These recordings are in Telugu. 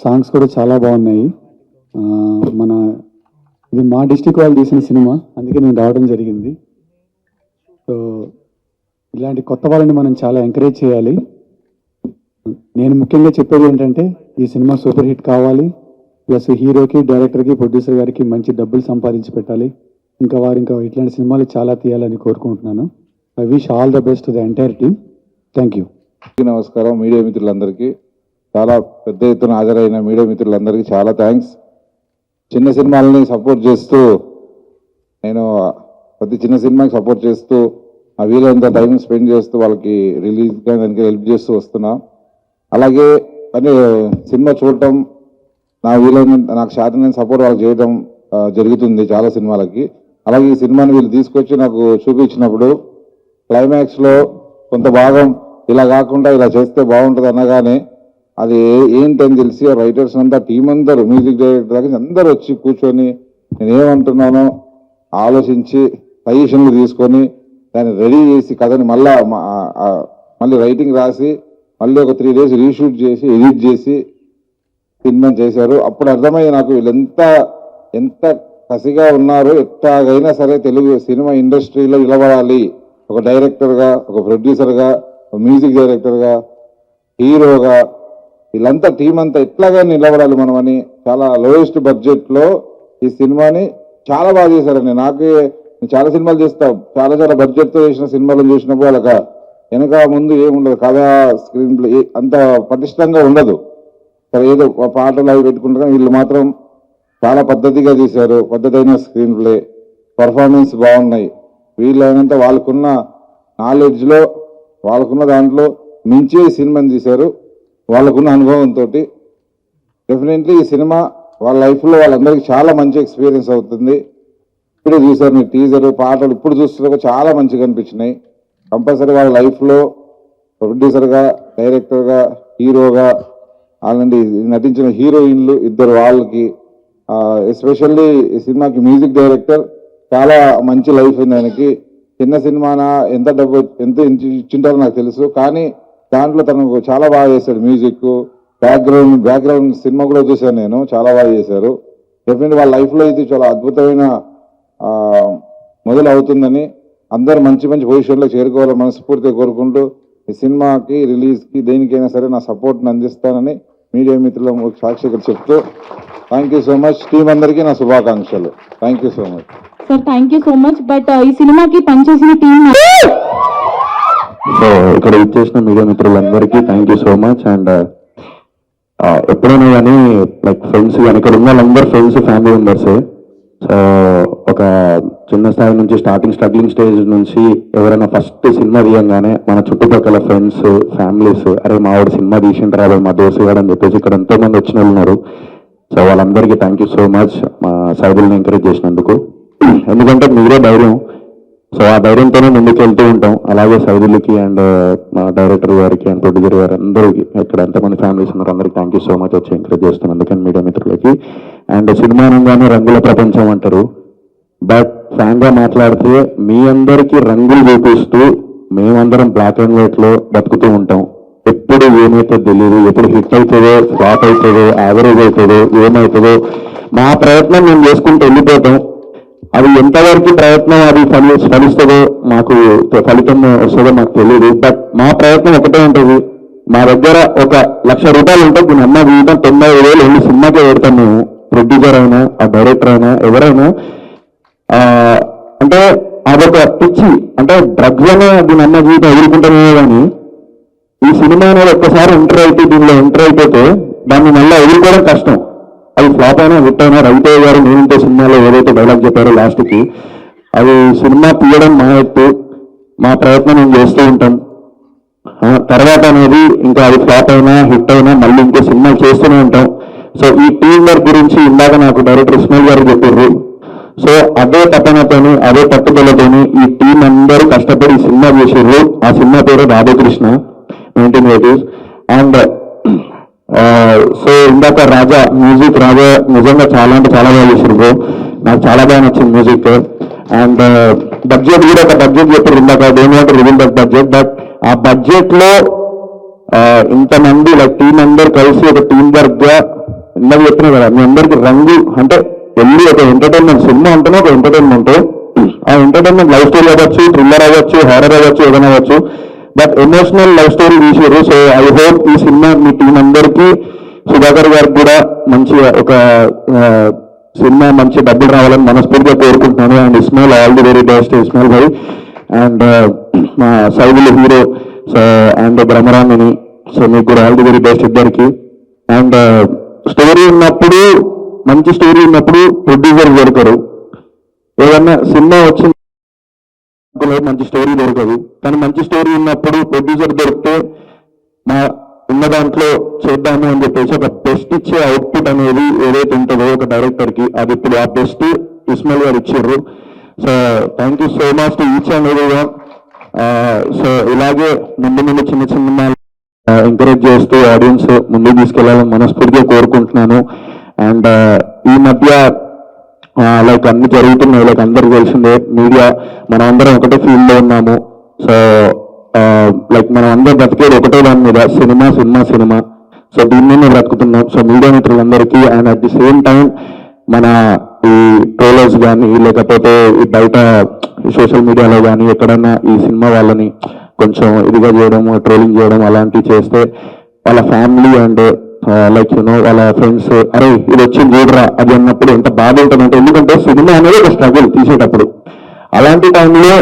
సాంగ్స్ కూడా చాలా బాగున్నాయి. మన ఇది మా డిస్టిక్ వాళ్ళు తీసిన సినిమా, అందుకే నేను రావడం జరిగింది. సో ఇలాంటి కొత్త వాళ్ళని మనం చాలా ఎంకరేజ్ చేయాలి. నేను ముఖ్యంగా చెప్పేది ఏంటంటే ఈ సినిమా సూపర్ హిట్ కావాలి, ప్లస్ హీరోకి, డైరెక్టర్కి, ప్రొడ్యూసర్ గారికి మంచి డబ్బులు సంపాదించి పెట్టాలి. ఇంకా ఇట్లాంటి సినిమాలు చాలా తీయాలని కోరుకుంటున్నాను. I wish all the best to the entire team. Thank you. నమస్కారం మీడియా మిత్రులందరికీ, చాలా పెద్ద ఎత్తున హాజరైన మీడియా మిత్రులందరికీ చాలా థ్యాంక్స్. చిన్న సినిమాలని సపోర్ట్ చేస్తూ, నేను ప్రతి చిన్న సినిమాకి సపోర్ట్ చేస్తూ ఆ వీలైనంత టైం స్పెండ్ చేస్తూ వాళ్ళకి రిలీజ్గా దానికి హెల్ప్ చేస్తూ వస్తున్నా. అలాగే అని సినిమా చూడటం, నాకు శాతం సపోర్ట్ వాళ్ళకి చేయడం జరుగుతుంది చాలా సినిమాలకి. అలాగే ఈ సినిమాని వీళ్ళు తీసుకొచ్చి నాకు చూపించినప్పుడు క్లైమాక్స్లో కొంత భాగం ఇలా కాకుండా ఇలా చేస్తే బాగుంటుంది అనగానే అది ఏంటని తెలిసి రైటర్స్ అంతా టీం అందరూ, మ్యూజిక్ డైరెక్టర్ దగ్గర అందరూ వచ్చి కూర్చొని నేనేమంటున్నానో ఆలోచించి సజెషన్లు తీసుకొని దాన్ని రెడీ చేసి కథని మళ్ళీ రైటింగ్ రాసి మళ్ళీ ఒక 3 days రీషూట్ చేసి ఎడిట్ చేసి సినిమా చేశారు. అప్పుడు అర్థమయ్యి నాకు వీళ్ళు ఎంత కసిగా ఉన్నారు, ఎట్లాగైనా సరే తెలుగు సినిమా ఇండస్ట్రీలో నిలబడాలి, ఒక డైరెక్టర్గా, ఒక ప్రొడ్యూసర్గా, ఒక మ్యూజిక్ డైరెక్టర్గా, హీరోగా వీళ్ళంతా టీం అంతా ఎట్లాగా నిలబడాలి మనం అని చాలా లోయెస్ట్ బడ్జెట్లో ఈ సినిమాని చాలా బాగా చేశారండి. నేను చాలా సినిమాలు చేస్తా, చాలా బడ్జెట్తో చేసిన సినిమాలు చూసినప్పుడు వాళ్ళక వెనక ముందు ఏముండదు, కథ, స్క్రీన్ ప్లే అంత పటిష్టంగా ఉండదు. సరే ఏదో పాటలు అవి పెట్టుకుంటారు, వీళ్ళు మాత్రం చాలా పద్ధతిగా తీశారు. పద్ధతైన స్క్రీన్ ప్లే, పర్ఫార్మెన్స్ బాగున్నాయి. వీళ్ళైనంత వాళ్ళకున్న నాలెడ్జ్లో, వాళ్ళకున్న దాంట్లో మించి సినిమాని తీశారు. వాళ్ళకున్న అనుభవంతో డెఫినెట్లీ ఈ సినిమా వాళ్ళ లైఫ్లో వాళ్ళందరికీ చాలా మంచి ఎక్స్పీరియన్స్ అవుతుంది. ఇప్పుడే చూశారు మీ టీజర్, పాటలు ఇప్పుడు చూస్తున్నా చాలా మంచిగా అనిపించినాయి. కంపల్సరీ వాళ్ళ లైఫ్లో ప్రొడ్యూసర్గా, డైరెక్టర్గా, హీరోగా, అలాంటి నటించిన హీరోయిన్లు ఇద్దరు వాళ్ళకి, ఎస్పెషల్లీ ఈ సినిమాకి మ్యూజిక్ డైరెక్టర్ చాలా మంచి లైఫ్ ఉంది ఆయనకి. చిన్న సినిమానా ఎంత ఇచ్చింటారో నాకు తెలుసు, కానీ దాంట్లో తనకు చాలా బాగా చేశాడు. మ్యూజిక్, బ్యాక్గ్రౌండ్ సినిమా కూడా చూశాను నేను, చాలా బాగా చేశారు. డెఫినెట్లీ వాళ్ళ లైఫ్లో ఇది చాలా అద్భుతమైన మొదలు అవుతుందని, అందరు మంచి పొజిషన్లో చేరుకోవాలని మనస్ఫూర్తిగా కోరుకుంటూ ఈ సినిమాకి రిలీజ్కి దేనికైనా సరే నా సపోర్ట్ని అందిస్తానని మీడియా మిత్రుల సాక్షిగా చెప్తూ thank you so much. Team అందరికీ నా శుభాకాంక్షలు. Thank you so much sir. Thank you so much. But ఈ సినిమాకి పనిచేసిన టీం, సో ఇక్కడ ఇచ్చేసిన మీడియా మిత్రులందరికీ thank you so much. And ఎప్పుడైనా కానీ లైక్ ఫ్రెండ్స్ కానీ, ఇక్కడ ఉన్న వాళ్ళందరూ ఫ్రెండ్స్, ఫ్యామిలీ మెంబర్సే. సో ఒక చిన్న స్థాయి నుంచి స్ట్రగ్లింగ్ స్టేజ్ నుంచి ఎవరైనా ఫస్ట్ సినిమా తీయంగానే మన చుట్టుపక్కల ఫ్రెండ్స్, ఫ్యామిలీస్, అరే మా వాడు సినిమా తీసింటారా, మా దోస్తు గారు అని చెప్పేసి ఇక్కడ ఎంతోమంది వచ్చిన వాళ్ళు ఉన్నారు. సో వాళ్ళందరికీ థ్యాంక్ యూ సో మచ్ మా సైబుల్ని ఎంకరేజ్ చేసినందుకు. ఎందుకంటే మీరే ధైర్యం, సో ఆ ధైర్యంతోనే ముందుకు వెళ్తూ ఉంటాం. అలాగే సైదులకి అండ్ మా డైరెక్టర్ గారికి అండ్ ప్రొడ్యూసర్ గారు అందరికీ, ఇక్కడ ఎంతమంది ఫ్యామిలీస్ ఉన్నారు అందరికీ థ్యాంక్ యూ సో మచ్ వచ్చి ఎంకరేజ్ చేస్తాం. అందుకని మీడియా మిత్రులకి. అండ్ సినిమా అనగానే రంగుల ప్రపంచం అంటారు, బట్ ఫ్రాంక్గా మాట్లాడితే మీ అందరికీ రంగులు చూపిస్తూ మేమందరం బ్లాక్ అండ్ వైట్లో బతుకుతూ ఉంటాం. ఎప్పుడు ఏమైతే తెలియదు, ఎప్పుడు హిట్ అవుతుందో, ఫ్లాప్ అవుతుందో, యావరేజ్ అవుతుందో, ఏమవుతుందో మా ప్రయత్నం మేము చేసుకుంటూ వెళ్ళిపోతాం. అది ఎంతవరకు ప్రయత్నం అది ఫలిస్తుందో, మాకు ఫలితం వస్తుందో మాకు తెలియదు. బట్ మా ప్రయత్నం ఒకటే ఉంటుంది. మా దగ్గర 1,00,000 రూపాయలు ఉంటే దీని అమ్మ జీవితం 90,000 ఎన్ని సినిమాకే పెడతాం మేము. ప్రొడ్యూసర్ అయినా, ఆ డైరెక్టర్ అయినా, ఎవరైనా. అంటే అదొక పిచ్చి, అంటే డ్రగ్స్ అనే దీని అమ్మ జీవితం ఎదుర్కొంటామే. కానీ ఈ సినిమా అనేది ఒక్కసారి దీనిలో ఎంటర్ అయిపోతే దాన్ని మళ్ళీ ఎదుర్కోవడం కష్టం. అది ఫ్లాప్ అయినా, హిట్ అయినా, రవితేజ గారు నేనంటే సినిమాలో ఏదైతే డైలాగ్ చెప్పారో లాస్ట్కి, అది సినిమా తీయడం మా ఎత్తు, మా ప్రయత్నం మేము చేస్తూ ఉంటాం. తర్వాత అనేది ఇంకా అది ఫ్లాప్ అయినా, హిట్ అయినా మళ్ళీ ఇంకో సినిమా చేస్తూనే ఉంటాం. సో ఈ టీం వర్క్ గురించి ఇందాక నాకు డైరెక్టర్ ఇస్మాయిల్ గారు చెప్పారు. సో అదే తపనతోని, అదే పట్టుదలతోని ఈ టీం అందరూ కష్టపడి ఈ సినిమా చేసారు. ఆ సినిమా పేరు రాధాకృష్ణ 1980s. అండ్ సో ఇందాక మ్యూజిక్ రాజా నిజంగా చాలా అంటే చాలా బాగా చేశారు బ్రో. నాకు చాలా బాగా నచ్చింది మ్యూజిక్. అండ్ బడ్జెట్ కూడా ఒక బడ్జెట్ చెప్పారు ఇందాక, don't want to reveal that budget. But ఆ బడ్జెట్లో ఇంతమంది లైక్ టీం అందరూ కలిసి ఒక టీం వర్క్గా ఇందాక చెప్పినా కదా మీ అందరికి రంగు అంటే వెళ్ళి ఒక ఎంటర్టైన్మెంట్ సినిమా అంటేనే ఒక ఎంటర్టైన్మెంట్. ఆ ఎంటర్టైన్మెంట్ లవ్ స్టోరీ అవ్వచ్చు, థ్రిల్లర్ అవ్వచ్చు, హారర్ అవ్వచ్చు, ఏదైనా అవ్వచ్చు, బట్ ఎమోషనల్ లవ్ స్టోరీ తీసారు. సో ఐ హోప్ ఈ సినిమా మీ టీం అందరికీ, సుధాకర్ గారికి కూడా మంచి ఒక సినిమా మంచి డబ్బులు రావాలని మనస్ఫూర్తిగా కోరుకుంటున్నాను. And Ismail all the very best Ismail Bhai. And మా సైబుల్ హీరో అండ్ బ్రహ్మరామిని, సో మీకు కూడా ఆల్ ది వెరీ బెస్ట్ ఇద్దరికి. అండ్ స్టోరీ ఉన్నప్పుడు, మంచి స్టోరీ ఉన్నప్పుడు ప్రొడ్యూసర్ దొరకరు. ఏదన్నా సినిమా వచ్చిన మంచి స్టోరీ దొరకదు, కానీ మంచి స్టోరీ ఉన్నప్పుడు ప్రొడ్యూసర్ దొరికితే మా ఉన్న దాంట్లో చేద్దాము అని చెప్పేసి ఒక బెస్ట్ ఇచ్చే అవుట్పుట్ అనేది ఏదైతే ఉంటుందో ఒక డైరెక్టర్కి, అది ఇప్పుడు ఆ బెస్ట్ ఇస్మాయిల్ గారు ఇచ్చారు. So thank you so much to each and every one. So ఇలాగే ముందు చిన్న చిన్న ఎంకరేజ్ చేస్తూ ఆడియన్స్ ముందుకు తీసుకెళ్లాలని మనస్ఫూర్తిగా కోరుకుంటున్నాను. అండ్ ఈ మధ్య లైక్ అన్ని జరుగుతున్నాయి, లైక్ అందరికి తెలిసిందే, మీడియా మనం అందరం ఒకటే ఫీల్డ్ లో ఉన్నాము. సో లైక్ మనం అందరం బ్రతికేది ఒకటే దాని మీద, సినిమా సినిమా సినిమా. సో దీన్ని బ్రతుకుతున్నాం. సో మీడియా మిత్రులందరికీ and at the same time మన ఈ ట్రోలర్స్ కానీ లేకపోతే ఈ బయట సోషల్ మీడియాలో కానీ ఎక్కడన్నా ఈ సినిమా వాళ్ళని కొంచెం ఇదిగా చేయడం, ట్రోలింగ్ చేయడం అలాంటివి చేస్తే వాళ్ళ ఫ్యామిలీ అండ్ లైక్ యూనో వాళ్ళ ఫ్రెండ్స్ అరే ఇది వచ్చింది చూడరా అది అన్నప్పుడు ఎంత బాధ ఉంటుందంటే, ఎందుకంటే సినిమా అనేది ఒక స్ట్రగుల్ తీసేటప్పుడు. అలాంటి టైంలో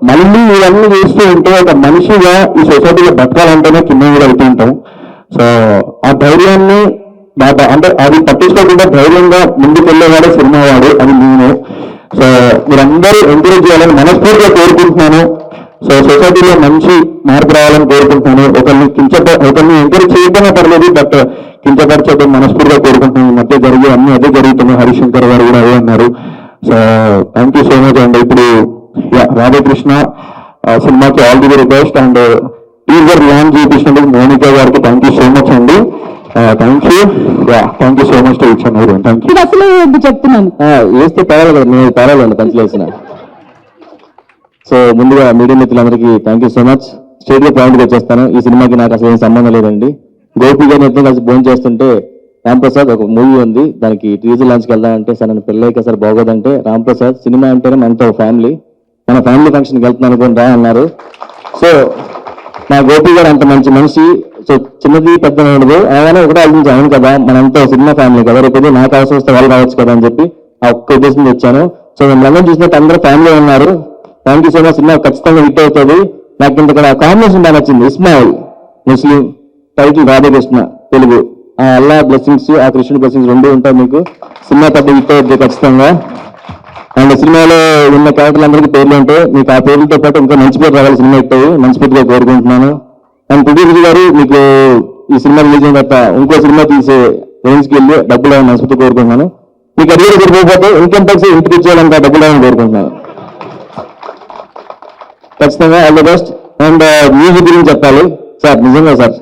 మళ్ళీ ఇవన్నీ చేస్తూ ఉంటే ఒక మనిషిగా ఈ సొసైటీలో బతకాలంటేనే కింద కూడా వెళ్తూ ఉంటాం. సో ఆ ధైర్యాన్ని అంటే అది పట్టించుకోకుండా ధైర్యంగా ముందుకు వెళ్ళేవాడే సినిమా వాడు, అది నేను. సో మీరందరూ ఎంకరేజ్ చేయాలని మనస్ఫూర్తిగా కోరుకుంటున్నాను. సో సొసైటీలో మంచి మార్పు రావాలని కోరుకుంటున్నాను. ఒకరిని ఎంకరేజ్ చేయకపోయినా పర్లేదు, బట్ కించపరిచేద్దాం మనస్ఫూర్తిగా కోరుకుంటున్నాను. ఈ మధ్య జరిగే అన్ని అదే జరుగుతున్నాయి. హరిశంకర్ గారు కూడా అదే అన్నారు. So thank you so much. And ఇప్పుడు రాధాకృష్ణ సినిమాకి all the very best. And teaser launch చేయించినందుకు మోనిక గారికి థ్యాంక్ యూ సో మచ్ అండి. Thank you so much to each and everyone. Thank you. ఇది అసలు చెప్తున్నాను. వేస్తే పర్వాలేదు, నేను పర్వాలేదు పంచలేసిన. సో ముందుగా మీడియా మిత్రులందరికీ thank you so much. Straight లో పాయింట్కి వచ్చేస్తాను. ఈ సినిమాకి నాకు అసలు ఏం సంబంధం లేదండి. గోపి గారిని ఎత్తున కలిసి ఫోన్ చేస్తుంటే రాంప్రసాద్ ఒక మూవీ ఉంది, దానికి టీజర్ లాంచ్కి వెళ్దామంటే సార్ నన్ను పెళ్ళైక సార్ బాగోదంటే, రాంప్రసాద్ సినిమా అంటేనే మనతో ఫ్యామిలీ, మన ఫ్యామిలీ ఫంక్షన్కి వెళ్తున్నాను అనుకుని రా అన్నారు. సో మా గోపి గారు అంత మంచి మనిషి. సో చిన్నది పెద్ద ఉండదు, అలానే ఒకటే ఆలోచించి అవును కదా మనంతా సినిమా ఫ్యామిలీ కదా, రేపు నాకు అవసరం వస్తే వాళ్ళు రావచ్చు కదా అని చెప్పి ఆ ఒక్క ఉద్దేశంతో వచ్చాను. సో మిమ్మల్ని చూసినట్టు అందరూ ఫ్యామిలీ ఉన్నారు. Thank you so much. Cinema ఖచ్చితంగా హిట్ అవుతుంది. నాకు ఇంత ఇక్కడ కాంబినేషన్ బాగా నచ్చింది. ఇస్మాయిల్ ముస్లిం, టైటిల్ రాధాకృష్ణ తెలుగు. ఆ అల్లా బ్లెస్సింగ్స్, ఆ కృష్ణుడి బ్లెస్సింగ్స్ రెండు ఉంటాయి మీకు. సినిమా పెద్ద హిట్ అవుతుంది ఖచ్చితంగా. అండ్ సినిమాలో ఉన్న క్యారెక్టర్లందరికీ పేర్లు ఉంటాయి, మీకు ఆ పేర్లతో పాటు ఇంకా మంచి పేరు రావాలి, సినిమా హిట్ అయ్యి మనస్ఫూర్తిగా కోరుకుంటున్నాను. అండ్ ప్రొడ్యూసర్ గారు మీకు ఈ సినిమా రిలీజ్ అయిన తర్వాత ఇంకో సినిమా తీసే రేంజ్కి వెళ్ళి డబ్బులు అవ్వాలని మనస్ఫూర్తిగా కోరుకుంటున్నాను. మీకు అడిగే సరిపోతే ఇన్కమ్ ట్యాక్స్ ఇంటికి ఇచ్చేయాలంటే డబ్బులు అవ్వాలని కోరుకుంటున్నాను. ఖచ్చితంగా all the best. And music గురించి చెప్పాలి సార్. నిజంగా సార్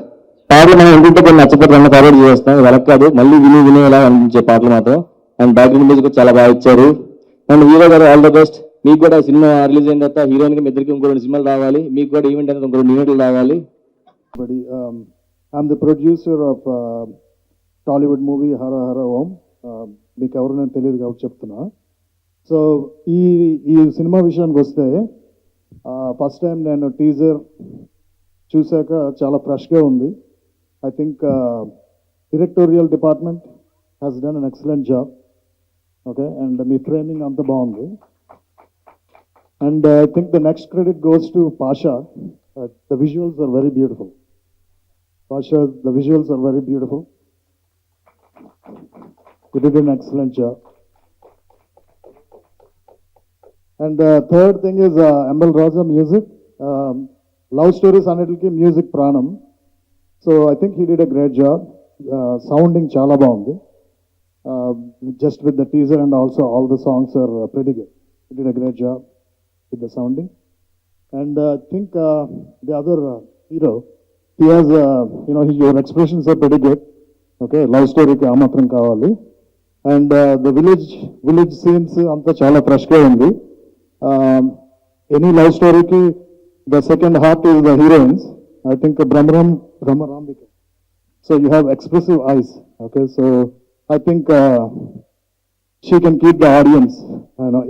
పాటలు మనం ఇంటింటే కొన్ని నచ్చకపోతే ఫార్వర్డ్ చేస్తాం, వెనక్కి కాదు మళ్ళీ వినేలా అనిపించే పాటలు మాత్రం. అండ్ బ్యాక్గ్రౌండ్ మ్యూజిక్ చాలా బాగా ఇచ్చారు. అండ్ హీరో గారు ఆల్ ద బెస్ట్. మీకు కూడా సినిమా రిలీజ్ అయిన తర్వాత హీరోయిన్ గా ఇద్దరికి ఇంకో 2 సినిమాలు రావాలి, మీకు కూడా ఈవెంట్ అనేది ఇంకో 2 ఈవెంట్లు రావాలి. I'm the producer of Tollywood movie Hara Hara Om. మీకు ఎవరు నేను తెలియదు కాబట్టి చెప్తున్నా. సో ఈ సినిమా విషయానికి వస్తే ఫస్ట్ టైం నేను టీజర్ చూశాక చాలా ఫ్రెష్గా ఉంది. I think directorial department has done an excellent job. Okay, and మీ ఫ్రేమింగ్ అంత బాగుంది. And I think the next credit goes to Pasha. The visuals are very beautiful. Pasha, the visuals are very beautiful. You did an excellent job. And the third thing is Ambal Raja music. Love stories anitiki music pranam. So I think he did a great job. Sounding chala baundi. Just with the teaser and also all the songs are pretty good. He did a great job with the sounding. And I think the other hero, he has, your expressions are pretty good. Okay, love story ki amatram kavali. And the village scenes anta chala fresh ga undi. Any love story ki the second half is the heroines. I think Brahmarambika. So you have expressive eyes. Okay, so I think she can keep the audience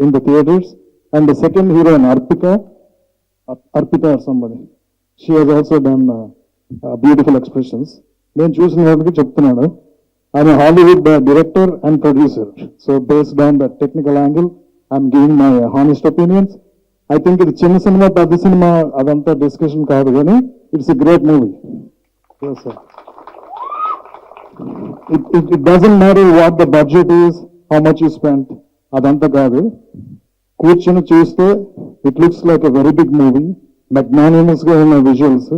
in the theaters. And the second heroine, Arpita or somebody, she has also done beautiful expressions. నేను చూసిన వాటికి చెప్తున్నాను, I'm a Hollywood director and producer. So based on the technical angle, I'm giving my honest opinions. I think ఇది చిన్న సినిమా పెద్ద సినిమా అదంతా డిస్కషన్ కాదు, కానీ it's a great movie. Yes, sir. It doesn't matter what the budget is, how much you spent. అదంతా కాదు, కూర్చొని చూస్తే it looks like a very big movie. Magnanimous గా ఉన్న visuals,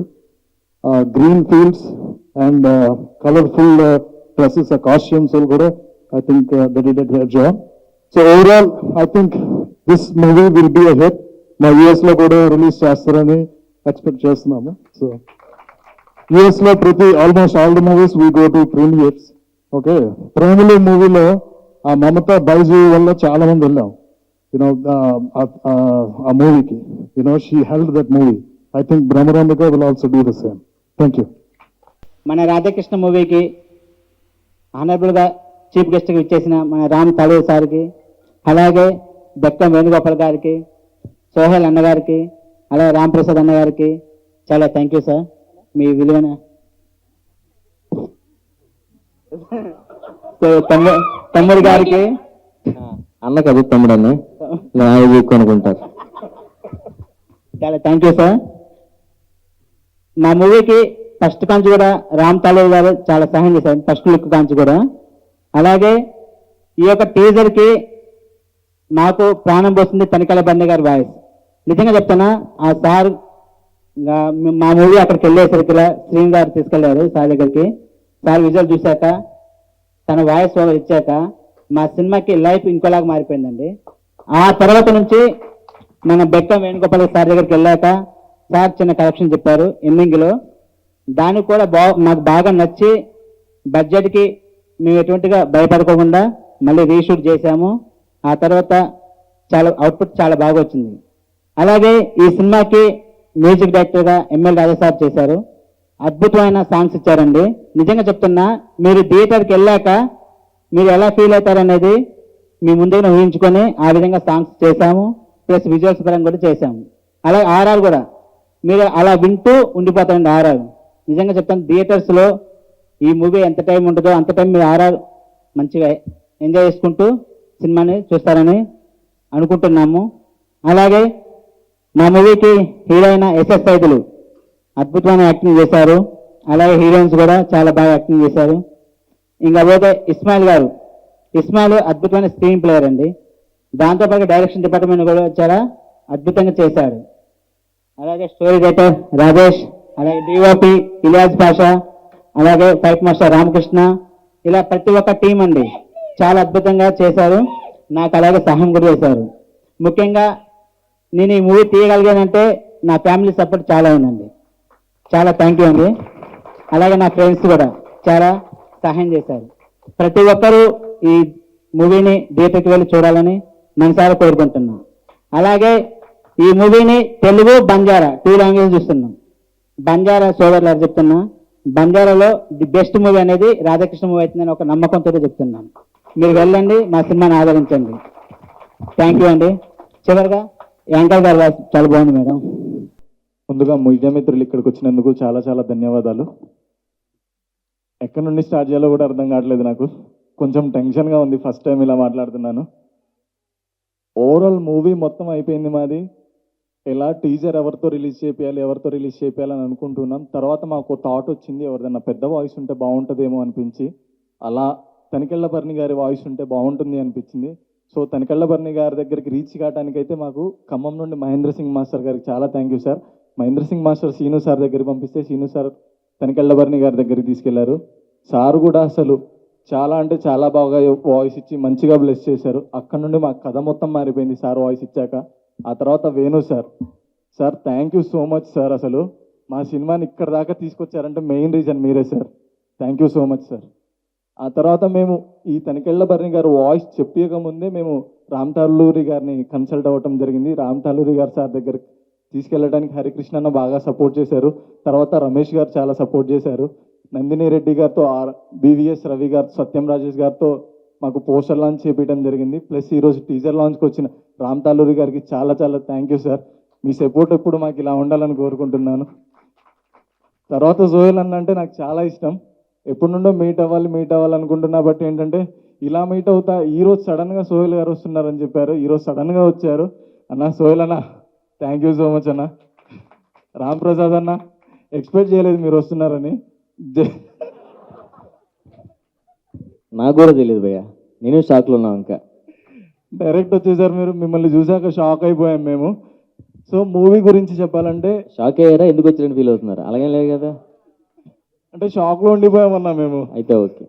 green fields and colourful dresses, costumes కూడా I think they did a great job. So overall I think this movie will be a hit. మా యూఎస్ లో కూడా రిలీజ్ చేస్తారని ఎక్స్పెక్ట్ చేస్తున్నాము. సో యూఎస్ లో almost all the movies we go to premieres. Okay, Premalu మూవీలో ఆ మమతా బైజు వల్ల చాలా మంది వెళ్ళాం, ఆ మూవీకి. She held that movie. I think Bhramarambika will also do the same. Thank you. మన రాధాకృష్ణ మూవీకి ఆనరబుల్గా చీఫ్ గెస్ట్గా ఇచ్చేసిన మన రామ్ తాలూరు సార్కి, అలాగే బెక్కం వేణుగోపాల్ గారికి, సోహెల్ అన్నగారికి, అలాగే రామ్ ప్రసాద్ అన్నగారికి చాలా థ్యాంక్ యూ సార్. మీ విలువైన తమ్ముడు గారికి, అన్న కదా తమ్ముడు అన్న ఎక్కువ అనుకుంటారు. చాలా థ్యాంక్ యూ సార్. మా మూవీకి ఫస్ట్ కాంచి కూడా రామ్ తాలూరు గారు చాలా సహాయం చేశారు, ఫస్ట్ లుక్ కాంచి కూడా. అలాగే ఈ యొక్క టీజర్కి నాకు ప్రాణం పోస్తుంది తనికల బండి గారి వాయిస్. నిజంగా చెప్తానా, ఆ సార్ మా మూవీ అక్కడికి వెళ్ళేసరికి శ్రీని గారు తీసుకెళ్లారు సార్ దగ్గరికి. సార్ విజువల్ చూశాక, తన వాయిస్ ఓవర్ ఇచ్చాక మా సినిమాకి లైఫ్ ఇంకోలాగా మారిపోయిందండి. ఆ తర్వాత నుంచి మన బెక్కం వేణుగోపాల్ సార్ దగ్గరికి వెళ్ళాక సార్ చిన్న కరెక్షన్ చెప్పారు ఎండింగ్లో. దానికి కూడా నాకు బాగా నచ్చి బడ్జెట్కి మేము ఎటువంటిగా భయపడుకోకుండా మళ్ళీ రీషూట్ చేశాము. ఆ తర్వాత చాలా అవుట్పుట్ చాలా బాగా వచ్చింది. అలాగే ఈ సినిమాకి మ్యూజిక్ డైరెక్టర్గా ఎంఎల్ రాజా సార్ చేశారు. అద్భుతమైన సాంగ్స్ ఇచ్చారండి. నిజంగా చెప్తున్నా, మీరు థియేటర్కి వెళ్ళాక మీరు ఎలా ఫీల్ అవుతారనేది మీ ముందుగా ఊహించుకొని ఆ విధంగా సాంగ్స్ చేశాము, ప్లస్ విజువల్స్ పరంగా కూడా చేశాము. అలాగే ఆర్ఆర్ కూడా మీరు అలా వింటూ ఉండిపోతారండి. ఆర్ఆర్ నిజంగా చెప్తాను, థియేటర్స్లో ఈ మూవీ ఎంత టైం ఉంటుందో అంత టైం మీరు ఆర్ఆర్ మంచిగా ఎంజాయ్ చేసుకుంటూ సినిమాని చూస్తారని అనుకుంటున్నాము. అలాగే మా మూవీకి హీరోయిన్ ఎస్ఎస్ సైదులు అద్భుతమైన యాక్టింగ్ చేశారు. అలాగే హీరోయిన్స్ కూడా చాలా బాగా యాక్టింగ్ చేశారు. ఇంకా పోతే ఇస్మాయిల్ గారు, ఇస్మాయిల్ అద్భుతమైన స్క్రీన్ ప్లేయర్ అండి. దాంతోపాటు డైరెక్షన్ డిపార్ట్మెంట్ కూడా చాలా అద్భుతంగా చేశాడు. అలాగే స్టోరీ రైటర్ రాజేష్, అలాగే డిఓపి ఇలియాజ్ పాషా, అలాగే ఫైట్ మాస్టర్ రామకృష్ణ, ఇలా ప్రతి ఒక్క టీం అండి చాలా అద్భుతంగా చేశారు. నాకు అలాగే సహాయం కూడా చేశారు. ముఖ్యంగా నేను ఈ మూవీ తీయగలిగానంటే నా ఫ్యామిలీ సపోర్ట్ చాలా ఉందండి. చాలా థ్యాంక్ యూ అండి. అలాగే నా ఫ్రెండ్స్ కూడా చాలా సహాయం చేశారు. ప్రతి ఒక్కరూ ఈ మూవీని థియేటర్కి వెళ్ళి చూడాలని మనసారా కోరుకుంటున్నాం. అలాగే ఈ మూవీని తెలుగు బంజారా 2 లాంగ్వేజ్ చూస్తున్నాం. బంజారా సోదరులు చెప్తున్నా, బంజారాలో ది బెస్ట్ మూవీ అనేది రాధాకృష్ణ మూవీ అవుతుందని ఒక నమ్మకంతో చెప్తున్నాను. మీరు వెళ్ళండి, మా సినిమాని ఆదరించండి. థ్యాంక్ యూ అండి. చివరిగా యాంకర్ గారు చాలా బాగుంది మేడం. ముందుగా మీడియా మిత్రులు ఇక్కడికి వచ్చినందుకు చాలా చాలా ధన్యవాదాలు. ఎక్కడి నుండి స్టార్ట్ చేయాలో కూడా అర్థం కావట్లేదు నాకు. కొంచెం టెన్షన్గా ఉంది, ఫస్ట్ టైం ఇలా మాట్లాడుతున్నాను. ఓవరాల్ మూవీ మొత్తం అయిపోయింది మాది. ఎలా టీజర్ ఎవరితో రిలీజ్ చేయాలని అనుకుంటున్నాం. తర్వాత మాకు థాట్ వచ్చింది, ఎవరిదన్నా పెద్ద వాయిస్ ఉంటే బాగుంటుందేమో అనిపించి, అలా తనికెళ్ళభరణి గారి వాయిస్ ఉంటే బాగుంటుంది అనిపించింది. సో తనికెళ్ళభరణి గారి దగ్గరికి రీచ్ కావడానికైతే మాకు ఖమ్మం నుండి మహేంద్ర సింగ్ మాస్టర్ గారికి చాలా thank you sir. Mahendra Singh master Seenu sir దగ్గరికి పంపిస్తే సీను సార్ తనికెళ్ళభరణి గారి దగ్గరికి తీసుకెళ్లారు. సార్ కూడా అసలు చాలా అంటే చాలా బాగా వాయిస్ ఇచ్చి మంచిగా బ్లెస్ చేశారు. అక్కడ నుండి మా కథ మొత్తం మారిపోయింది సార్ వాయిస్ ఇచ్చాక. ఆ తర్వాత Venu sir thank you so much sir. అసలు మా సినిమాని ఇక్కడ దాకా తీసుకొచ్చారంటే మెయిన్ రీజన్ మీరే sir. Thank you so much sir. ఆ తర్వాత మేము ఈ తనికెళ్ళభరణి గారు వాయిస్ చెప్పకముందే మేము రామ్ తాలూరి గారిని కన్సల్ట్ అవ్వటం జరిగింది. రామ్ తాలూరి గారు సార్ దగ్గర తీసుకెళ్ళడానికి హరికృష్ణ అన్న బాగా సపోర్ట్ చేశారు. తర్వాత రమేష్ గారు చాలా సపోర్ట్ చేశారు. నందిని రెడ్డి గారితో బీవీఎస్ రవి గారితో సత్యం రాజేష్ గారితో మాకు పోస్టర్ లాంచ్ చేపించడం జరిగింది. ప్లస్ ఈరోజు టీజర్ లాంచ్కి వచ్చిన రామ్ తాలూరి గారికి చాలా చాలా thank you sir. Me support ఎప్పుడు మాకు ఇలా ఉండాలని కోరుకుంటున్నాను. తర్వాత సోహెల్ అన్న అంటే నాకు చాలా ఇష్టం. ఎప్పటి నుండో మీట్ అవ్వాలి అనుకుంటున్నా. బట్ ఏంటంటే ఇలా మీట్ అవుతా ఈరోజు సడన్గా సోహెల్ గారు వస్తున్నారని చెప్పారు. ఈరోజు సడన్గా వచ్చారు. అన్న సోహెల్ అన్న థ్యాంక్ యూ సో మచ్ అన్న. రామ్ ప్రసాద్ అన్న ఎక్స్పెక్ట్ చేయలేదు మీరు వస్తున్నారని. నాకు కూడా తెలియదు భయ్య, నేను షాక్లో ఉన్నా. ఇంకా డైరెక్ట్ వచ్చేసారు మీరు. మిమ్మల్ని చూసాక షాక్ అయిపోయాం మేము. సో మూవీ గురించి చెప్పాలంటే షాక్ అయ్యారా? ఎందుకు వచ్చినట్టు ఫీల్ అవుతున్నారు? అలాగే లేదు కదా, అంటే షాక్లో ఉండిపోయామన్నా మేము. అయితే ఓకే.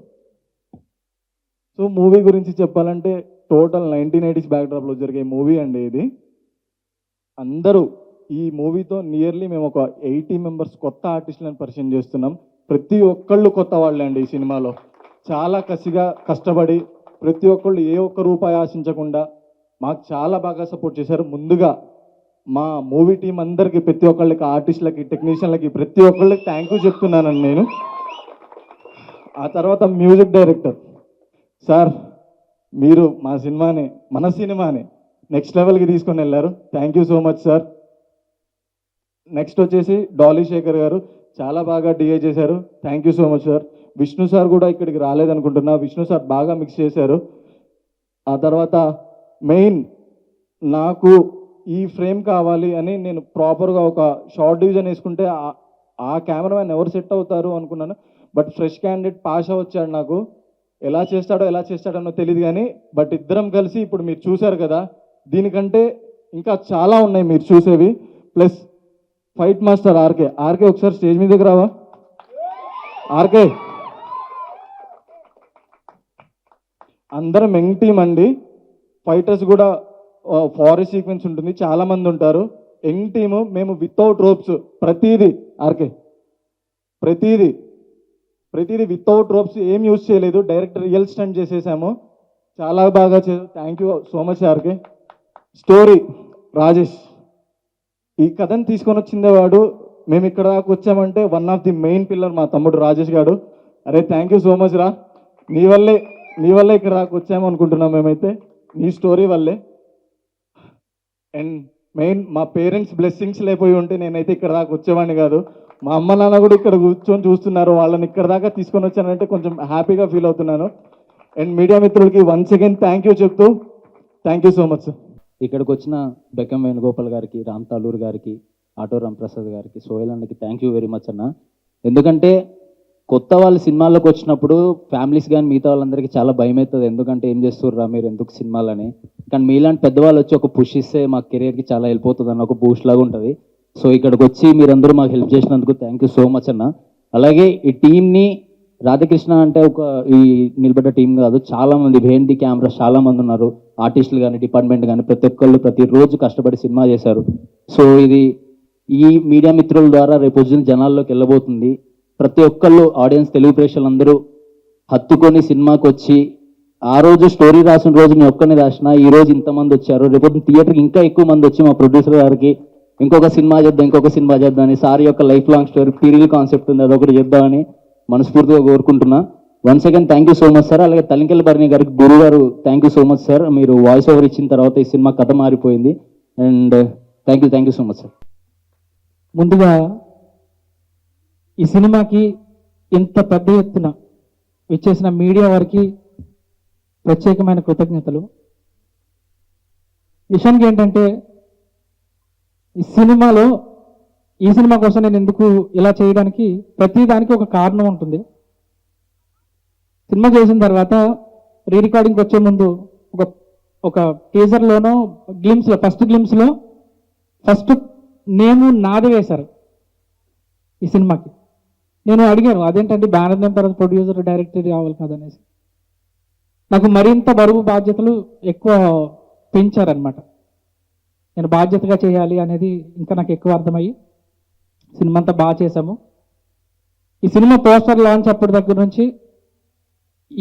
సో మూవీ గురించి చెప్పాలంటే టోటల్ 1980s బ్యాక్డ్రాప్లో జరిగే మూవీ అండి ఇది. అందరూ ఈ మూవీతో నియర్లీ మేము ఒక 80 మెంబర్స్ కొత్త ఆర్టిస్టులను పరిచయం చేస్తున్నాం. ప్రతి ఒక్కళ్ళు కొత్త వాళ్ళే అండి ఈ సినిమాలో. చాలా కసిగా కష్టపడి ప్రతి ఒక్కళ్ళు ఏ ఒక్క రూపాయి ఆశించకుండా మాకు చాలా బాగా సపోర్ట్ చేశారు. ముందుగా మా మూవీ టీం అందరికీ, ప్రతి ఒక్కళ్ళకి, ఆర్టిస్టులకి, టెక్నీషియన్లకి, ప్రతి ఒక్కళ్ళకి థ్యాంక్ యూ చెప్తున్నానండి నేను. ఆ తర్వాత మ్యూజిక్ డైరెక్టర్ సార్, మీరు మన సినిమాని నెక్స్ట్ లెవెల్కి తీసుకొని వెళ్ళారు. Thank you so much sir. Next వచ్చేసి డాలీ శేఖర్ గారు చాలా బాగా డిఏ చేశారు. Thank you so much sir. Vishnu sir కూడా ఇక్కడికి రాలేదనుకుంటున్నా. విష్ణు సార్ బాగా మిక్స్ చేశారు. ఆ తర్వాత మెయిన్ నాకు ఈ ఫ్రేమ్ కావాలి అని నేను ప్రాపర్గా ఒక షార్ట్ డివిజన్ వేసుకుంటే ఆ కెమెరామెన్ ఎవరు సెట్ అవుతారు అనుకున్నాను. బట్ ఫ్రెష్ క్యాండిడేట్ పాషా వచ్చాడు. నాకు ఎలా చేస్తాడో తెలియదు కానీ బట్ ఇద్దరం కలిసి ఇప్పుడు మీరు చూశారు కదా, దీనికంటే ఇంకా చాలా ఉన్నాయి మీరు చూసేవి. ప్లస్ ఫైట్ మాస్టర్ ఆర్కే ఒకసారి స్టేజ్ మీదకి రావా ఆర్కే. అందరం యంగ్ టీమ్ అండి. ఫైటర్స్ కూడా ఫారెస్ట్ సీక్వెన్స్ ఉంటుంది, చాలా మంది ఉంటారు. Young team. మేము వితౌట్ రోప్స్ ప్రతిదీ ఆర్కే ప్రతిదీ వితౌట్ రోప్స్ ఏం యూజ్ చేయలేదు, డైరెక్ట్ రియల్ స్టంట్ చేసేసాము. చాలా బాగా thank you so much RK. Story Rajesh ఈ కథను తీసుకొని వచ్చిందే వాడు. మేము ఇక్కడ దాకా వచ్చామంటే one of the main pillar మా తమ్ముడు రాజేష్ గారు. అరే థ్యాంక్ యూ సో మచ్ రా, నీ వల్లే ఇక్కడ దాకా వచ్చాము అనుకుంటున్నాం మేమైతే, నీ స్టోరీ వల్లే. అండ్ మెయిన్ మా పేరెంట్స్ బ్లెస్సింగ్స్ లేకపోయి ఉంటే నేనైతే ఇక్కడ దాకా వచ్చేవాడిని కాదు. మా అమ్మ నాన్న కూడా ఇక్కడ కూర్చొని చూస్తున్నారు. వాళ్ళని ఇక్కడ దాకా తీసుకొని వచ్చానంటే కొంచెం హ్యాపీగా ఫీల్ అవుతున్నాను. అండ్ మీడియా మిత్రులకి వన్స్ అగైన్ థ్యాంక్ యూ చెప్తూ thank you so much sir. ఇక్కడికి వచ్చిన బెక్కం వేణుగోపాల్ గారికి, రామ్ తాలూరు గారికి, ఆటో రాంప్రసాద్ గారికి, సోహెల్ అన్నకి థ్యాంక్ యూ వెరీ మచ్ అన్న. ఎందుకంటే కొత్త వాళ్ళు సినిమాల్లోకి వచ్చినప్పుడు ఫ్యామిలీస్ కానీ మిగతా వాళ్ళందరికీ చాలా భయం అవుతుంది. ఎందుకంటే ఏం చేస్తుర్రా మీరు, ఎందుకు సినిమాలని. కానీ మీలాంటి పెద్దవాళ్ళు వచ్చి ఒక పుష్ ఇస్తే మా కెరియర్కి చాలా హెల్ప్ అవుతుంది అన్న ఒక బూస్ట్ లాగా ఉంటుంది. సో ఇక్కడికి వచ్చి మీరందరూ మాకు హెల్ప్ చేసినందుకు థ్యాంక్ యూ సో మచ్ అన్న. అలాగే ఈ టీంని రాధాకృష్ణ అంటే ఒక ఈ నిలబడ్డ టీం కాదు, చాలామంది బిహైండ్ ది కెమెరా చాలామంది ఉన్నారు. ఆర్టిస్టులు కానీ, డిపార్ట్మెంట్ కానీ, ప్రతి ఒక్కళ్ళు ప్రతిరోజు కష్టపడి సినిమా చేశారు. సో ఇది ఈ మీడియా మిత్రుల ద్వారా రేపు పొద్దున్న జనాల్లోకి వెళ్ళబోతుంది. ప్రతి ఒక్కళ్ళు ఆడియన్స్, తెలుగు ప్రేక్షకులందరూ హత్తుకొని సినిమాకి వచ్చి, ఆ రోజు స్టోరీ రాసిన రోజు నేను ఒక్కరిని రాసిన, ఈ రోజు ఇంతమంది వచ్చారు. రేపు థియేటర్కి ఇంకా ఎక్కువ మంది వచ్చి మా ప్రొడ్యూసర్ గారికి ఇంకొక సినిమా చేద్దాం అని, సార్ యొక్క లైఫ్ లాంగ్ స్టోరీ పీరియల్ కాన్సెప్ట్ ఉంది, అదొకటి చేద్దామని మనస్ఫూర్తిగా కోరుకుంటున్నా. Once again thank you so much sir. అలాగే తలింకెల భరణి గారికి, గురు గారు thank you so much sir. మీరు వాయిస్ ఓవర్ ఇచ్చిన తర్వాత ఈ సినిమా కథ మారిపోయింది. And thank you so much sir. ముందుగా ఈ సినిమాకి ఇంత పెద్ద ఎత్తున విచ్చేసిన మీడియా వారికి ప్రత్యేకమైన కృతజ్ఞతలు. విషయానికి ఏంటంటే ఈ సినిమా కోసం నేను ఎందుకు ఇలా చేయడానికి, ప్రతి దానికి ఒక కారణం ఉంటుంది. సినిమా చేసిన తర్వాత రీ రికార్డింగ్కి వచ్చే ముందు ఒక టీజర్లోనో ఫస్ట్ గ్లిమ్స్లో ఫస్ట్ నేమ్ నాది వేశారు ఈ సినిమాకి. నేను అడిగాను అదేంటంటే బ్యానర్ నేమ్ తర్వాత ప్రొడ్యూసర్, డైరెక్టర్ కావాలి కదనేసి. నాకు మరింత బరువు బాధ్యతలు ఎక్కువ పెంచారనమాట. నేను బాధ్యతగా చేయాలి అనేది ఇంకా నాకు ఎక్కువ అర్థమయ్యి సినిమా అంతా బాగా చేశాము. ఈ సినిమా పోస్టర్ లాంచ్ అప్పటి దగ్గర నుంచి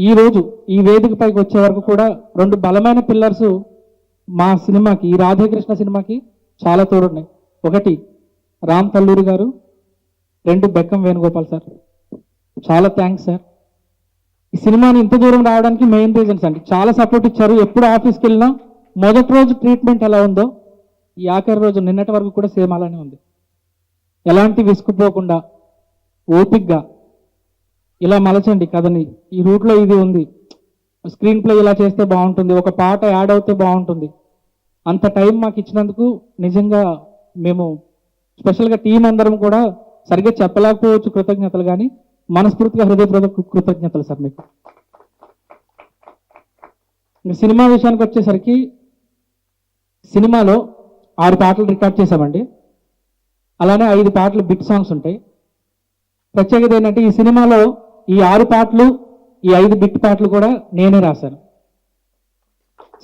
ఈ రోజు ఈ వేదిక పైకి వచ్చే వరకు కూడా 2 బలమైన పిల్లర్స్ మా సినిమాకి, ఈ రాధాకృష్ణ సినిమాకి చాలా తోడున్నాయి. ఒకటి రామ్ తల్లూరి గారు, 2 బెక్కం వేణుగోపాల్ సార్. చాలా థ్యాంక్స్ సార్. ఈ సినిమాని ఇంత దూరం రావడానికి మెయిన్ రీజన్స్ అండి. చాలా సపోర్ట్ ఇచ్చారు. ఎప్పుడు ఆఫీస్కి వెళ్ళినా మొదటి రోజు ట్రీట్మెంట్ ఎలా ఉందో ఈ ఆఖరి రోజు నిన్నటి వరకు కూడా సేమ్ అలానే ఉంది. ఎలాంటి విసుకుపోకుండా ఓపిక్గా ఇలా మలచండి కథని, ఈ రూట్లో ఇది ఉంది, స్క్రీన్ ప్లే ఇలా చేస్తే బాగుంటుంది, ఒక పాట యాడ్ అవుతే బాగుంటుంది, అంత టైం మాకు ఇచ్చినందుకు నిజంగా మేము స్పెషల్గా టీం అందరం కూడా సరిగ్గా చెప్పలేకపోవచ్చు కృతజ్ఞతలు, కానీ మనస్ఫూర్తిగా హృదయపూర్వక కృతజ్ఞతలు సార్ మీకు. ఇంకా సినిమా విషయానికి వచ్చేసరికి సినిమాలో 6 పాటలు రికార్డ్ చేశామండి. అలానే 5 పాటలు బిట్ సాంగ్స్ ఉంటాయి. ప్రత్యేకత ఏంటంటే ఈ సినిమాలో ఈ 6 పాటలు, ఈ 5 బిట్ పాటలు కూడా నేనే రాశాను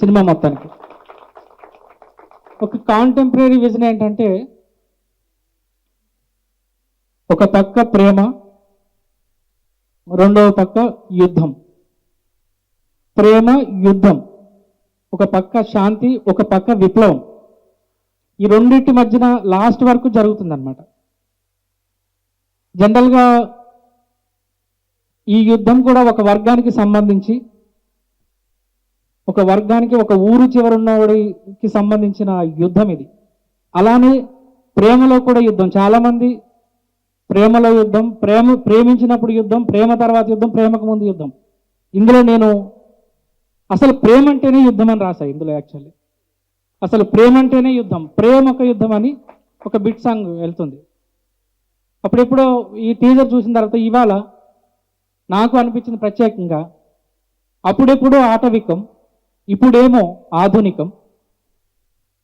సినిమా మొత్తానికి. ఒక కాంటెంపరీ విజన్ ఏంటంటే ఒక పక్క ప్రేమ, రెండవ పక్క యుద్ధం. ప్రేమ యుద్ధం, ఒక పక్క శాంతి, ఒక పక్క విప్లవం. ఈ రెండింటి మధ్యన లాస్ట్ వరకు జరుగుతుందన్నమాట. జనరల్గా ఈ యుద్ధం కూడా ఒక వర్గానికి సంబంధించి, ఒక వర్గానికి, ఒక ఊరు చివరున్నవాడికి సంబంధించిన యుద్ధం ఇది. అలానే ప్రేమలో కూడా యుద్ధం. చాలామంది ప్రేమలో యుద్ధం, ప్రేమించినప్పుడు యుద్ధం, ప్రేమ తర్వాత యుద్ధం, ప్రేమకు ముందు యుద్ధం. ఇందులో నేను అసలు ప్రేమ అంటేనే యుద్ధం అని రాశా. ఇందులో యాక్చువల్లీ అసలు ప్రేమ అంటేనే యుద్ధం, ప్రేమ ఒక యుద్ధం అని ఒక బిట్ సాంగ్ వెళ్తుంది. అప్పుడెప్పుడో ఈ టీజర్ చూసిన తర్వాత ఇవాళ నాకు అనిపించింది ప్రత్యేకంగా, అప్పుడెప్పుడో ఆటవికం, ఇప్పుడేమో ఆధునికం,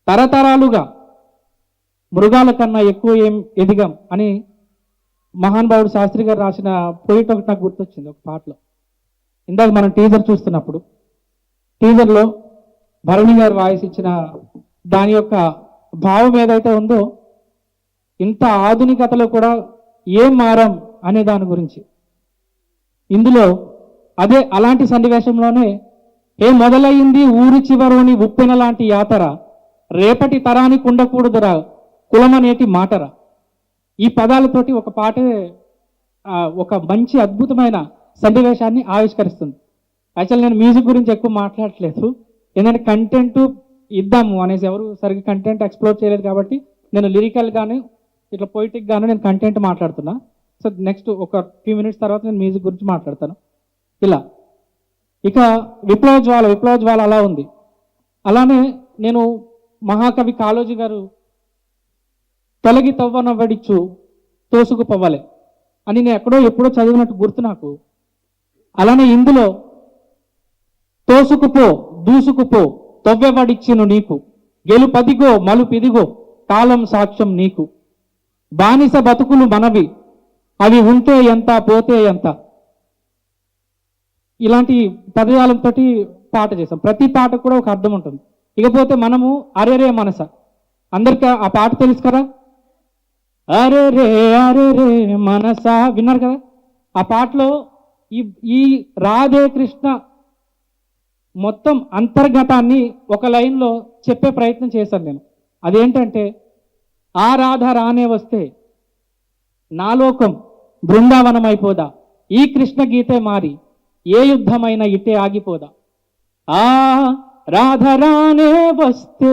తరతరాలుగా మృగాల కన్నా ఎక్కువ ఏం ఎదిగాం అని మహానుభావుడు శాస్త్రి గారు రాసిన పోయిట్ ఒకటి నాకు గుర్తొచ్చింది ఒక పాటలో. ఇందాక మనం టీజర్ చూస్తున్నప్పుడు టీజర్లో భరణి గారు వాయిస్ ఇచ్చిన దాని యొక్క భావం ఏదైతే ఉందో, ఇంత ఆధునికతలో కూడా ఏం మారం అనే దాని గురించి. ఇందులో అదే అలాంటి సన్నివేశంలోనే మొదలయ్యింది ఊరి చివరోని ఉప్పెన లాంటి యాతర, రేపటి తరానికి ఉండకూడదురా కులమనేటి మాటరా. ఈ పదాలతోటి ఒక పాటే ఒక మంచి అద్భుతమైన సన్నివేశాన్ని ఆవిష్కరిస్తుంది. యాక్చువల్ నేను మ్యూజిక్ గురించి ఎక్కువ మాట్లాడట్లేదు, ఎందుకంటే కంటెంట్ ఇద్దాము అనేసి ఎవరు సరిగ్గా కంటెంట్ ఎక్స్ప్లోర్ చేయలేదు కాబట్టి నేను లిరికల్ గాను ఇట్లా పొయిటిక్ గాను నేను కంటెంట్ మాట్లాడుతున్నా. సో నెక్స్ట్ ఒక ఫ్యూ మినిట్స్ తర్వాత నేను మ్యూజిక్ గురించి మాట్లాడతాను. ఇలా ఇక విప్లవ జ్వాల అలా ఉంది. అలానే నేను మహాకవి కాళోజీ గారు తొలగి తవ్వనవ్వడిచ్చు తోసుకు పవ్వలే అని నేను ఎప్పుడో చదివినట్టు గుర్తు నాకు. అలానే ఇందులో తోసుకుపో దూసుకుపో తవ్వెవడిచ్చిను నీకు, గెలుపదిగో మలుపిదిగో కాలం సాక్ష్యం నీకు, బానిస బతుకులు మనవి అవి ఉంటే ఎంత పోతే ఎంత. ఇలాంటి పదజాలంతో పాట చేసాం. ప్రతి పాట కూడా ఒక అర్థం ఉంటుంది. ఇకపోతే మనము అరేరే మనస, అందరికీ ఆ పాట తెలుసు కదా, అరేరే అరేరే మనస విన్నారు కదా. ఆ పాటలో ఈ రాధే కృష్ణ మొత్తం అంతర్గతాన్ని ఒక లైన్లో చెప్పే ప్రయత్నం చేశాను నేను. అదేంటంటే, ఆ రాధ రానే వస్తే నా లోకం బృందావనం అయిపోదా, ఈ కృష్ణ గీతే మారి ఏ యుద్ధమైనా ఇట్టే ఆగిపోదా. ఆ రాధ రానే వస్తే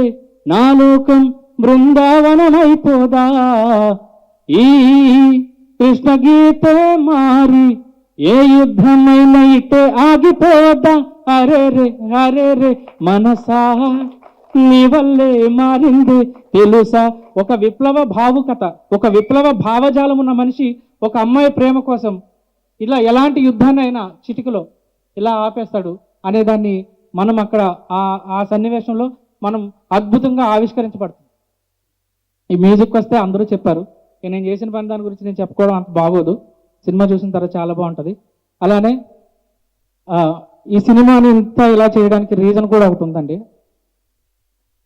నా లోకం బృందావనం అయిపోదా, ఈ కృష్ణ గీతే మారి ఏ యుద్ధమైనా ఇట్టే ఆగిపోదా. అరే మనసా నీ వల్లే మారింది తెలుసా. ఒక విప్లవ భావుకత, ఒక విప్లవ భావజాలం ఉన్న మనిషి ఒక అమ్మాయి ప్రేమ కోసం ఇలా ఎలాంటి యుద్ధాన్ని అయినా చిటికలో ఇలా ఆపేస్తాడు అనేదాన్ని మనం అక్కడ ఆ సన్నివేశంలో మనం అద్భుతంగా ఆవిష్కరించబడుతుంది. ఈ మ్యూజిక్ వస్తే అందరూ చెప్పారు, నేను చేసిన పని దాని గురించి నేను చెప్పుకోవడం అంత బాగోదు, సినిమా చూసిన తర్వాత చాలా బాగుంటుంది. అలానే ఈ సినిమాని ఇంత ఇలా చేయడానికి రీజన్ కూడా ఒకటి ఉందండి.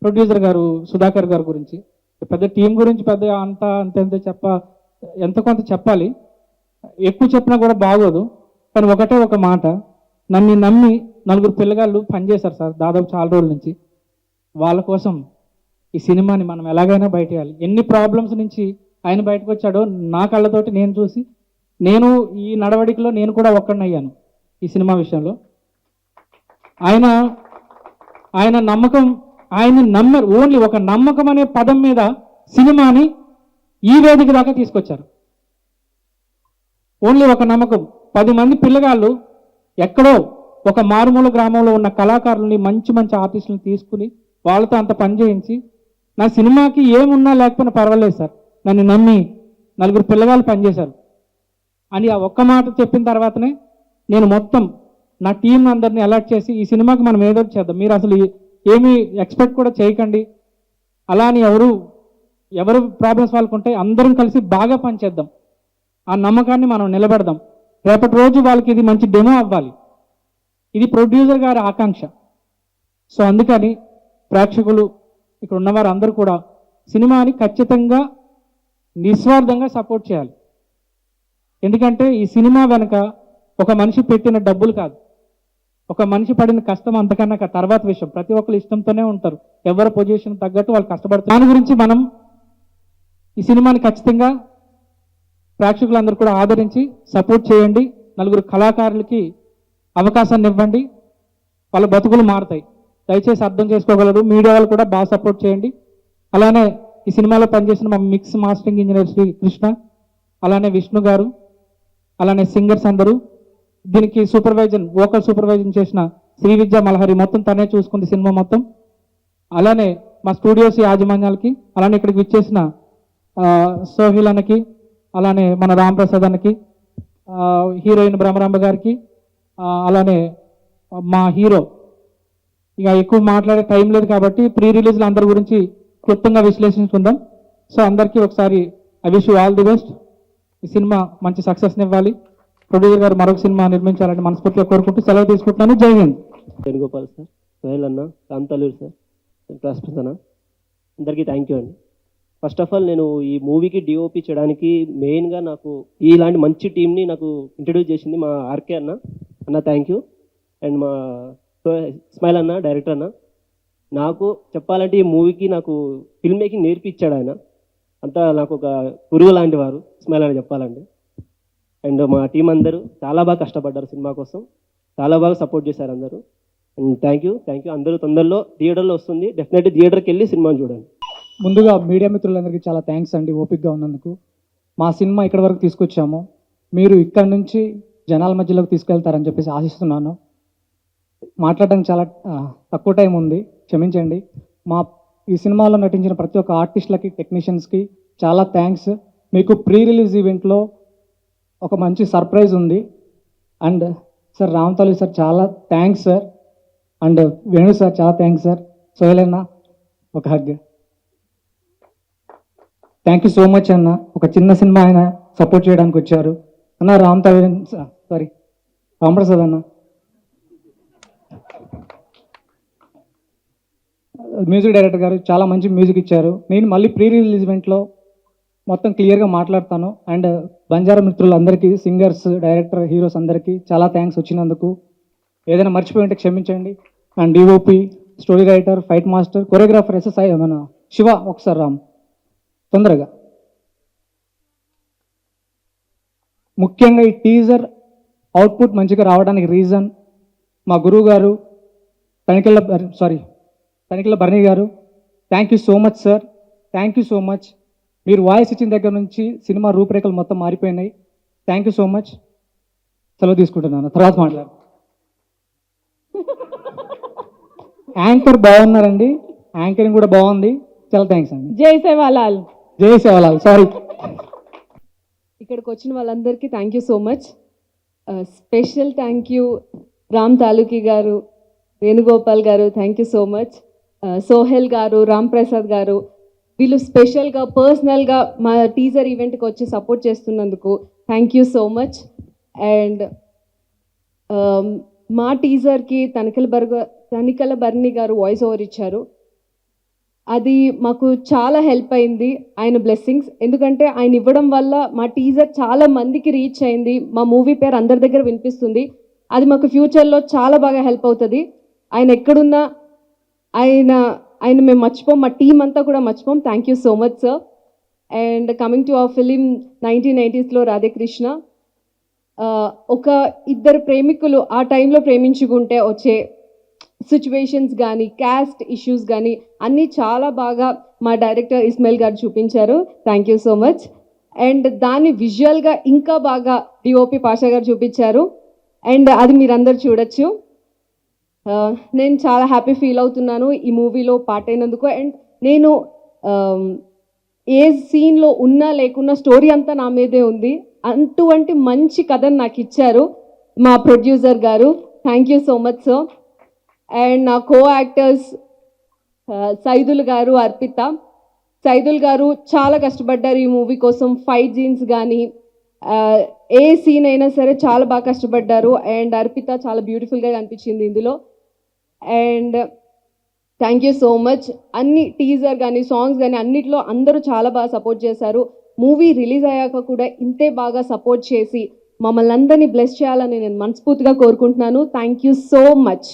ప్రొడ్యూసర్ గారు సుధాకర్ గారి గురించి, పెద్ద టీం గురించి పెద్ద ఎంత కొంత చెప్పాలి, ఎక్కువ చెప్పినా కూడా బాగోదు. కానీ ఒకటే ఒక మాట, నన్ను నమ్మి 4 పిల్లగాళ్ళు పనిచేశారు సార్ దాదాపు చాలా రోజుల నుంచి. వాళ్ళ కోసం ఈ సినిమాని మనం ఎలాగైనా బయటేయాలి. ఎన్ని ప్రాబ్లమ్స్ నుంచి ఆయన బయటకు వచ్చాడో నా కళ్ళతోటి నేను చూసి నేను ఈ నడవడికలో నేను కూడా ఒక్కడినయ్యాను ఈ సినిమా విషయంలో. ఆయన నమ్మకం, ఆయన నమ్మరు, ఓన్లీ ఒక నమ్మకం అనే పదం మీద సినిమాని ఈ వేదిక దాకా తీసుకొచ్చారు. ఓన్లీ ఒక నమ్మకం. 10 మంది పిల్లగాళ్ళు ఎక్కడో ఒక మారుమూల గ్రామంలో ఉన్న కళాకారుల్ని, మంచి మంచి ఆర్టిస్టులను తీసుకుని వాళ్ళతో అంత పని చేయించి, నా సినిమాకి ఏమున్నా లేకపోయినా పర్వాలేదు సార్, నన్ను నమ్మి 4 పిల్లగాళ్ళు పనిచేశారు అని ఆ ఒక్క మాట చెప్పిన తర్వాతనే నేను మొత్తం నా టీం అందరినీ అలర్ట్ చేసి ఈ సినిమాకి మనం ఏదో చేద్దాం, మీరు అసలు ఏమీ ఎక్స్పెక్ట్ కూడా చేయకండి, అలా అని ఎవరు ప్రాబ్లమ్స్ వాళ్ళకు ఉంటాయి, అందరం కలిసి బాగా పనిచేద్దాం, ఆ నమ్మకాన్ని మనం నిలబెడదాం, రేపటి రోజు వాళ్ళకి ఇది మంచి డెమో అవ్వాలి, ఇది ప్రొడ్యూసర్ గారి ఆకాంక్ష. సో అందుకని ప్రేక్షకులు ఇక్కడ ఉన్నవారు అందరూ కూడా సినిమాని ఖచ్చితంగా నిస్వార్థంగా సపోర్ట్ చేయాలి. ఎందుకంటే ఈ సినిమా వెనక ఒక మనిషి పెట్టిన డబ్బులు కాదు, ఒక మనిషి పడిన కష్టం అంతకన్నా తర్వాత విషయం. ప్రతి ఒక్కరు ఇష్టంతోనే ఉంటారు, ఎవరి పొజిషన్ తగ్గట్టు వాళ్ళు కష్టపడతారు. దాని గురించి మనం ఈ సినిమాని ఖచ్చితంగా ప్రేక్షకులందరూ కూడా ఆదరించి సపోర్ట్ చేయండి. 4 కళాకారులకి అవకాశాన్ని ఇవ్వండి, వాళ్ళ బతుకులు మారుతాయి. దయచేసి అర్థం చేసుకోగలరు. మీడియా వాళ్ళు కూడా బాగా సపోర్ట్ చేయండి. అలానే ఈ సినిమాలో పనిచేసిన మా mix mastering engineer Sri Krishna, అలానే విష్ణు గారు, అలానే సింగర్స్ అందరూ, దీనికి వోకల్ సూపర్వైజన్ చేసిన శ్రీ విద్యా మల్హరి, మొత్తం తనే చూసుకుంది సినిమా మొత్తం. అలానే మా స్టూడియోస్ యాజమాన్యాలకి, అలానే ఇక్కడికి విచ్చేసిన సోహిల్ అన్నకి, అలానే మన రామ్ ప్రసాద్ అన్నకి, హీరోయిన్ భ్రమరాంబ గారికి, అలానే మా హీరో, ఇక ఎక్కువ మాట్లాడే టైం లేదు కాబట్టి ప్రీ రిలీజ్లు అందరి గురించి క్లుప్తంగా విశ్లేషించుకుందాం. సో అందరికీ ఒకసారి I wish you all the best. ఈ సినిమా మంచి సక్సెస్ని ఇవ్వాలి, ప్రొడ్యూసర్ గారు మరొక సినిమా నిర్మించాలని మనస్ఫూర్తిగా కోరుకుంటూ సెలవు తీసుకుంటున్నాను. జై హింద్. వేణుగోపాల్ సార్, సోహెల్ అన్న, రామ్ తాలూరు సార్, ప్రస్తుతం అందరికీ థ్యాంక్ యూ అండి. ఫస్ట్ ఆఫ్ ఆల్ నేను ఈ మూవీకి డిఓపి చేయడానికి మెయిన్గా నాకు ఇలాంటి మంచి టీంని నాకు ఇంట్రడ్యూస్ చేసింది మా ఆర్కే అన్న థ్యాంక్ యూ. అండ్ మా స్మైల్ అన్న, డైరెక్టర్ అన్న, నాకు చెప్పాలంటే ఈ మూవీకి నాకు ఫిల్మ్ మేకింగ్ నేర్పించాడు ఆయన. అంతా నాకు ఒక గురువు లాంటి వారు స్మైల్ అని చెప్పాలంటే. అండ్ మా టీం అందరూ చాలా బాగా కష్టపడ్డారు సినిమా కోసం, చాలా బాగా సపోర్ట్ చేశారు అందరూ. అండ్ థ్యాంక్ యూ అందరూ. తొందరలో థియేటర్లో వస్తుంది, డెఫినెట్లీ థియేటర్కి వెళ్ళి సినిమాని చూడండి. ముందుగా మీడియా మిత్రులందరికీ చాలా థ్యాంక్స్ అండి, ఓపికగా ఉన్నందుకు. మా సినిమా ఇక్కడ వరకు తీసుకొచ్చాము, మీరు ఇక్కడ నుంచి జనాల మధ్యలోకి తీసుకెళ్తారని చెప్పేసి ఆశిస్తున్నాను. మాట్లాడడానికి చాలా తక్కువ టైం ఉంది, క్షమించండి. ఈ సినిమాలో నటించిన ప్రతి ఒక్క ఆర్టిస్టులకి, టెక్నీషియన్స్కి చాలా థ్యాంక్స్. మీకు ప్రీ రిలీజ్ ఈవెంట్లో ఒక మంచి సర్ప్రైజ్ ఉంది. And sir Ram Taluru sir చాలా thanks sir. And Venu sir చాలా థ్యాంక్స్ సార్. సోహెల్ అన్న ఒక hug. Thank you so much అన్న. ఒక చిన్న సినిమా ఆయన సపోర్ట్ చేయడానికి వచ్చారు అన్న. రామప్రసాద్ అన్న, మ్యూజిక్ డైరెక్టర్ గారు చాలా మంచి మ్యూజిక్ ఇచ్చారు. నేను మళ్ళీ ప్రీ రిలీజ్ ఈవెంట్లో మొత్తం క్లియర్గా మాట్లాడతాను. అండ్ బంజారా మిత్రులందరికీ, సింగర్స్, డైరెక్టర్, హీరోస్ అందరికీ చాలా థ్యాంక్స్ వచ్చినందుకు. ఏదైనా మర్చిపోయి ఉంటే క్షమించండి. And DOP, story writer, fight master, choreographer SSI మన శివ, ఒకసారి రామ్ తొందరగా. ముఖ్యంగా ఈ టీజర్ అవుట్పుట్ మంచిగా రావడానికి రీజన్ మా గురువు గారు Tanikella Bharani garu. Thank you so much sir, thank you so much. మీరు వాయిస్ ఇచ్చిన దగ్గర నుంచి సినిమా రూపురేఖలు మొత్తం మారిపోయినాయి. Thank you so much. సెలవు తీసుకుంటున్నాను, తర్వాత మాట్లాడు. యాంకర్ బాగున్నారండి, యాంకరింగ్ కూడా బాగుంది, చాలా థ్యాంక్స్ అండి. జై సేవాలాల్. జై సేవాలాల్. సారీ. ఇక్కడికి వచ్చిన వాళ్ళందరికీ thank you so much. Special thank you Ram Taluri గారు, వేణుగోపాల్ గారు, thank you so much. Sohel గారు, రామ్ ప్రసాద్ గారు, వీళ్ళు స్పెషల్గా పర్సనల్గా మా టీజర్ ఈవెంట్కి వచ్చి సపోర్ట్ చేస్తున్నందుకు thank you so much. And మా టీజర్కి తనికల భరణి గారు వాయిస్ ఓవర్ ఇచ్చారు. అది మాకు చాలా హెల్ప్ అయింది, ఆయన బ్లెస్సింగ్స్. ఎందుకంటే ఆయన ఇవ్వడం వల్ల మా టీజర్ చాలా మందికి రీచ్ అయింది, మా మూవీ పేరు అందరి దగ్గర వినిపిస్తుంది. అది మాకు ఫ్యూచర్లో చాలా బాగా హెల్ప్ అవుతుంది. ఆయన ఎక్కడున్నా ఆయన మేము మర్చిపోం, మా టీం అంతా కూడా మర్చిపోం. Thank you so much sir. And coming to our film 1990s Radhekrishna, ఒక ఇద్దరు ప్రేమికులు ఆ టైంలో ప్రేమించుకుంటే వచ్చే సిచ్యువేషన్స్ కానీ క్యాస్ట్ ఇష్యూస్ కానీ అన్నీ చాలా బాగా మా డైరెక్టర్ ఇస్మాయిల్ గారు చూపించారు. Thank you so much. And దాన్ని విజువల్గా ఇంకా బాగా డిఓపి పాషా గారు చూపించారు. అండ్ అది మీరందరూ చూడొచ్చు. నేను చాలా హ్యాపీ ఫీల్ అవుతున్నాను ఈ మూవీలో పార్ట్ అయినందుకు. అండ్ నేను ఏ సీన్లో ఉన్నా లేకున్నా స్టోరీ అంతా నా మీదే ఉంది. అటువంటి మంచి కథను నాకు ఇచ్చారు మా ప్రొడ్యూసర్ గారు. Thank you so much sir. And నా కో యాక్టర్స్ సైదుల్ గారు, అర్పిత. సైదుల్ గారు చాలా కష్టపడ్డారు ఈ మూవీ కోసం. ఫైట్ సీన్స్ కానీ ఏ సీన్ అయినా సరే చాలా బాగా కష్టపడ్డారు. అండ్ అర్పిత చాలా బ్యూటిఫుల్గా కనిపించింది ఇందులో. And thank you so much. అన్ని టీజర్ కానీ సాంగ్స్ కానీ అన్నిట్లో అందరూ చాలా బాగా సపోర్ట్ చేశారు. మూవీ రిలీజ్ అయ్యాక కూడా ఇంతే బాగా సపోర్ట్ చేసి మమ్మల్ని అందరినీ బ్లెస్ చేయాలని నేను మనస్ఫూర్తిగా కోరుకుంటున్నాను. Thank you so much.